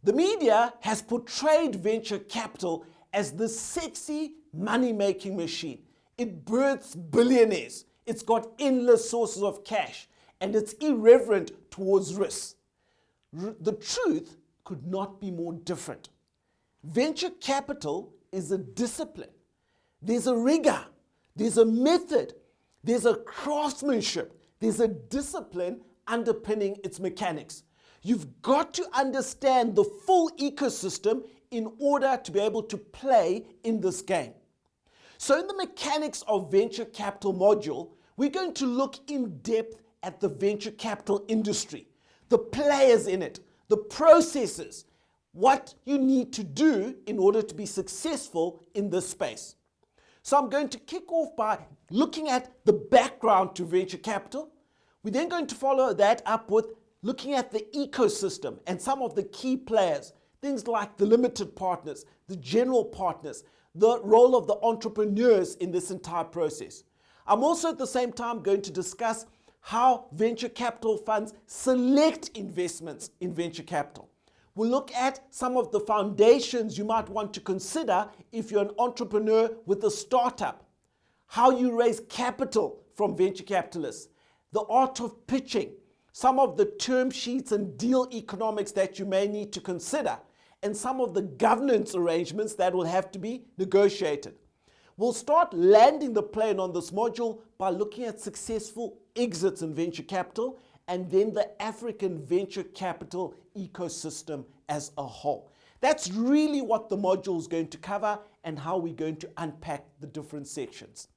The media has portrayed venture capital as the sexy money-making machine. It births billionaires, it's got endless sources of cash, and it's irreverent towards risk. The truth could not be more different. Venture capital is a discipline. There's a rigor, there's a method, there's a craftsmanship, there's a discipline underpinning its mechanics. You've got to understand the full ecosystem in order to be able to play in this game. So in the mechanics of venture capital module, we're going to look in depth at the venture capital industry, the players in it, the processes, what you need to do in order to be successful in this space. So I'm going to kick off by looking at the background to venture capital. We're then going to follow that up with looking at the ecosystem and some of the key players, things like the limited partners, the general partners, the role of the entrepreneurs in this entire process. I'm also at the same time going to discuss how venture capital funds select investments in venture capital. We'll look at some of the foundations you might want to consider if you're an entrepreneur with a startup, how you raise capital from venture capitalists, the art of pitching, some of the term sheets and deal economics that you may need to consider, and some of the governance arrangements that will have to be negotiated. We'll start landing the plane on this module by looking at successful exits in venture capital and then the African venture capital ecosystem as a whole. That's really what the module is going to cover and how we're going to unpack the different sections.